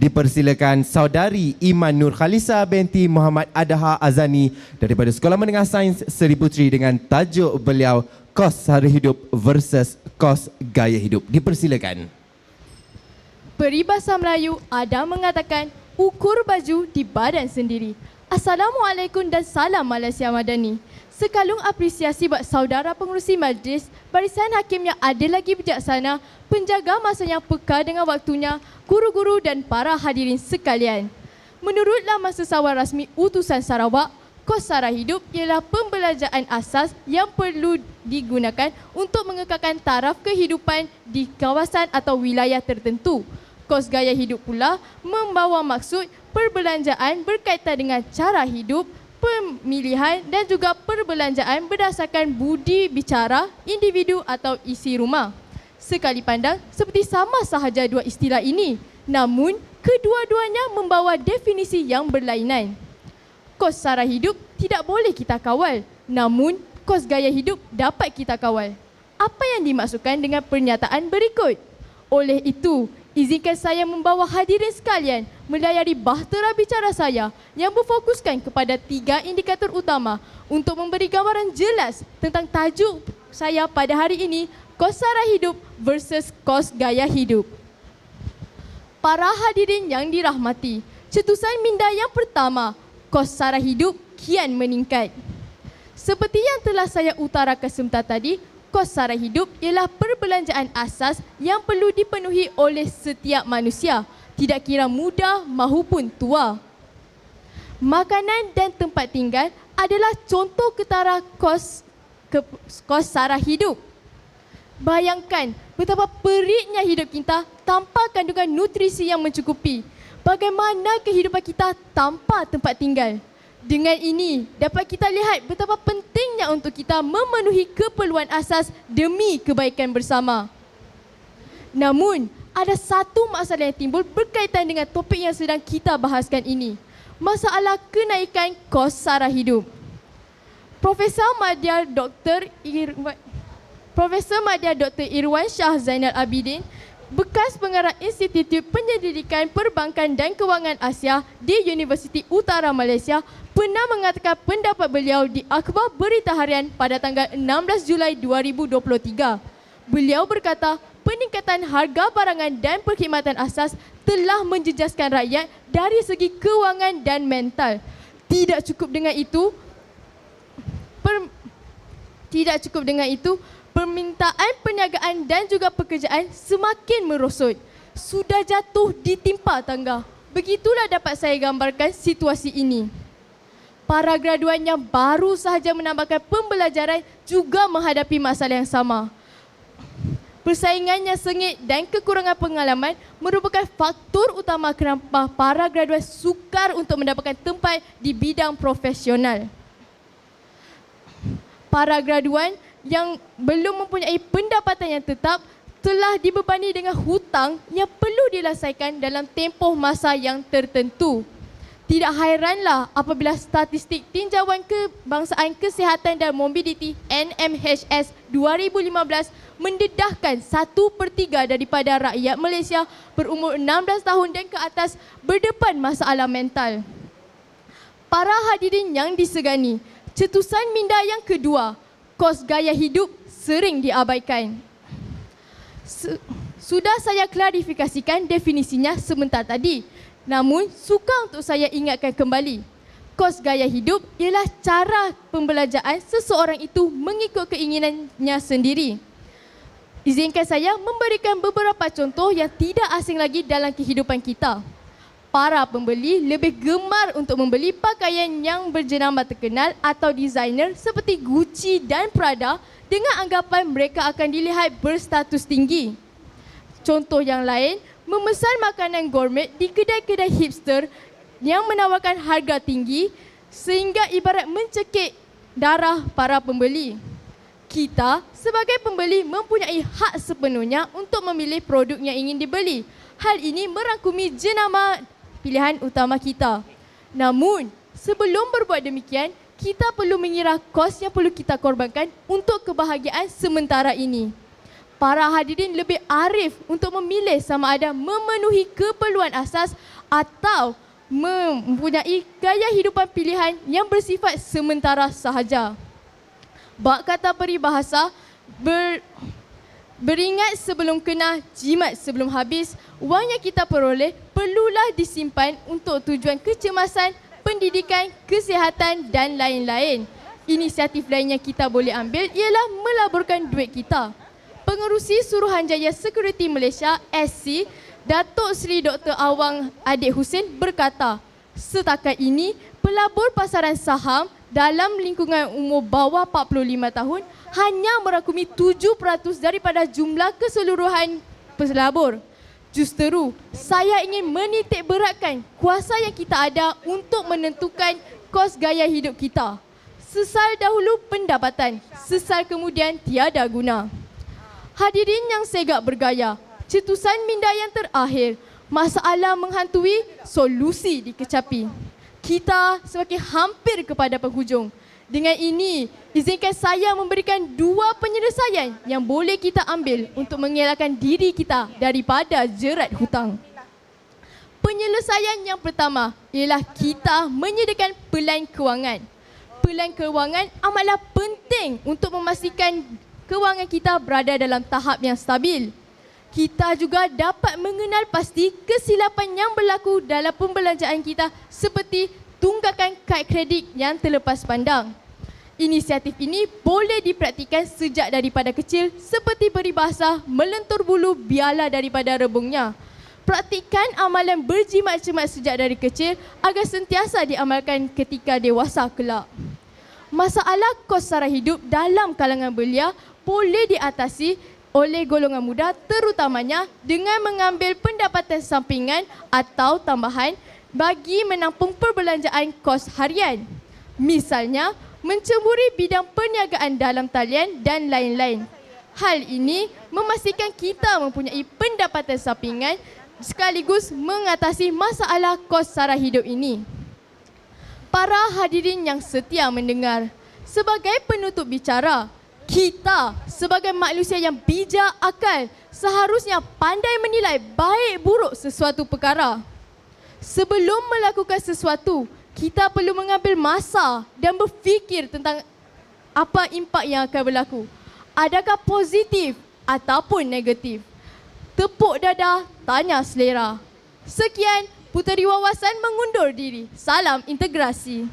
Dipersilakan Saudari Iman Nur Khalisa binti Muhammad Adha Azani daripada Sekolah Menengah Sains Seri Puteri dengan tajuk beliau Kos Sara Hidup versus Kos Gaya Hidup. Dipersilakan. Peribahasa Melayu ada mengatakan ukur baju di badan sendiri. Assalamualaikum dan salam Malaysia Madani. Sekalung apresiasi buat saudara pengurusi majlis, barisan hakim yang adil lagi bijaksana, penjaga masa yang peka dengan waktunya, guru-guru dan para hadirin sekalian. Menurut Laman Sesawan Rasmi Utusan Sarawak, kos sara hidup ialah pembelanjaan asas yang perlu digunakan untuk mengekalkan taraf kehidupan di kawasan atau wilayah tertentu. Kos gaya hidup pula membawa maksud perbelanjaan berkaitan dengan cara hidup, pemilihan dan juga perbelanjaan berdasarkan budi bicara individu atau isi rumah. Sekali pandang seperti sama sahaja dua istilah ini, namun kedua-duanya membawa definisi yang berlainan. Kos sara hidup tidak boleh kita kawal, namun kos gaya hidup dapat kita kawal. Apa yang dimaksudkan dengan pernyataan berikut? Oleh itu, izinkan saya membawa hadirin sekalian melayari bahtera bicara saya yang berfokuskan kepada 3 indikator utama untuk memberi gambaran jelas tentang tajuk saya pada hari ini, kos sara hidup versus kos gaya hidup. Para hadirin yang dirahmati, cetusan minda yang pertama, kos sara hidup kian meningkat. Seperti yang telah saya utarakan sebentar tadi, kos sara hidup ialah perbelanjaan asas yang perlu dipenuhi oleh setiap manusia, tidak kira muda maupun tua. Makanan dan tempat tinggal adalah contoh ketara kos sara hidup. Bayangkan betapa peritnya hidup kita tanpa kandungan nutrisi yang mencukupi. Bagaimana kehidupan kita tanpa tempat tinggal? Dengan ini, dapat kita lihat betapa pentingnya untuk kita memenuhi keperluan asas demi kebaikan bersama. Namun, ada satu masalah yang timbul berkaitan dengan topik yang sedang kita bahaskan ini. Masalah kenaikan kos sara hidup. Profesor Madya Dr. Irwan Shah Zainal Abidin, bekas pengarah Institut Penyelidikan Perbankan dan Kewangan Asia di Universiti Utara Malaysia, pernah mengatakan pendapat beliau di Akhbar Berita Harian pada tanggal 16 Julai 2023. Beliau berkata, peningkatan harga barangan dan perkhidmatan asas telah menjejaskan rakyat dari segi kewangan dan mental. Tidak cukup dengan itu, permintaan perniagaan dan juga pekerjaan semakin merosot. Sudah jatuh ditimpa tangga. Begitulah dapat saya gambarkan situasi ini. Para graduan yang baru sahaja menambahkan pembelajaran juga menghadapi masalah yang sama. Persaingan yang sengit dan kekurangan pengalaman merupakan faktor utama kenapa para graduan sukar untuk mendapatkan tempat di bidang profesional. Para graduan yang belum mempunyai pendapatan yang tetap telah dibebani dengan hutang yang perlu diselesaikan dalam tempoh masa yang tertentu. Tidak hairanlah apabila statistik Tinjauan Kebangsaan Kesihatan dan Mobiliti NMHS 2015 mendedahkan 1/3 daripada rakyat Malaysia berumur 16 tahun dan ke atas berdepan masalah mental. Para hadirin yang disegani, cetusan minda yang kedua, kos gaya hidup sering diabaikan. Sudah saya klarifikasikan definisinya sebentar tadi. Namun, suka untuk saya ingatkan kembali. Kos gaya hidup ialah cara pembelanjaan seseorang itu mengikut keinginannya sendiri. Izinkan saya memberikan beberapa contoh yang tidak asing lagi dalam kehidupan kita. Para pembeli lebih gemar untuk membeli pakaian yang berjenama terkenal atau designer seperti Gucci dan Prada dengan anggapan mereka akan dilihat berstatus tinggi. Contoh yang lain, memesan makanan gourmet di kedai-kedai hipster yang menawarkan harga tinggi sehingga ibarat mencekik darah para pembeli. Kita sebagai pembeli mempunyai hak sepenuhnya untuk memilih produk yang ingin dibeli. Hal ini merangkumi jenama pilihan utama kita. Namun, sebelum berbuat demikian, kita perlu mengira kos yang perlu kita korbankan untuk kebahagiaan sementara ini. Para hadirin lebih arif untuk memilih sama ada memenuhi keperluan asas atau mempunyai gaya hidupan pilihan yang bersifat sementara sahaja. Bak kata peribahasa, beringat sebelum kena, jimat sebelum habis. Wang yang kita peroleh perlulah disimpan untuk tujuan kecemasan, pendidikan, kesihatan dan lain-lain. Inisiatif lain yang kita boleh ambil ialah melaburkan duit kita. Pengerusi Suruhanjaya Security Malaysia SC, Datuk Seri Dr. Awang Adik Hussein berkata, setakat ini pelabur pasaran saham dalam lingkungan umur bawah 45 tahun hanya merakumi 7% daripada jumlah keseluruhan pelabur. Justeru, saya ingin menitik beratkan kuasa yang kita ada untuk menentukan kos gaya hidup kita. Sesal dahulu pendapatan, sesal kemudian tiada guna. Hadirin yang segak bergaya, cetusan minda yang terakhir, masalah menghantui, solusi dikecapi. Kita semakin hampir kepada penghujung. Dengan ini, izinkan saya memberikan 2 penyelesaian yang boleh kita ambil untuk mengelakkan diri kita daripada jerat hutang. Penyelesaian yang pertama ialah kita menyediakan pelan kewangan. Pelan kewangan amatlah penting untuk memastikan kewangan kita berada dalam tahap yang stabil. Kita juga dapat mengenal pasti kesilapan yang berlaku dalam pembelanjaan kita seperti tunggakan kad kredit yang terlepas pandang. Inisiatif ini boleh dipraktikkan sejak daripada kecil seperti peribahasa melentur bulu biarlah daripada rebungnya. Praktikkan amalan berjimat cermat sejak dari kecil agar sentiasa diamalkan ketika dewasa kelak. Masalah kos sara hidup dalam kalangan belia boleh diatasi oleh golongan muda terutamanya dengan mengambil pendapatan sampingan atau tambahan bagi menampung perbelanjaan kos harian. Misalnya, menceburi bidang perniagaan dalam talian dan lain-lain. Hal ini memastikan kita mempunyai pendapatan sampingan sekaligus mengatasi masalah kos sara hidup ini. Para hadirin yang setia mendengar, sebagai penutup bicara, kita sebagai manusia yang bijak akal seharusnya pandai menilai baik buruk sesuatu perkara. Sebelum melakukan sesuatu, kita perlu mengambil masa dan berfikir tentang apa impak yang akan berlaku. Adakah positif ataupun negatif? Tepuk dada, tanya selera. Sekian, Puteri Wawasan mengundur diri. Salam integrasi.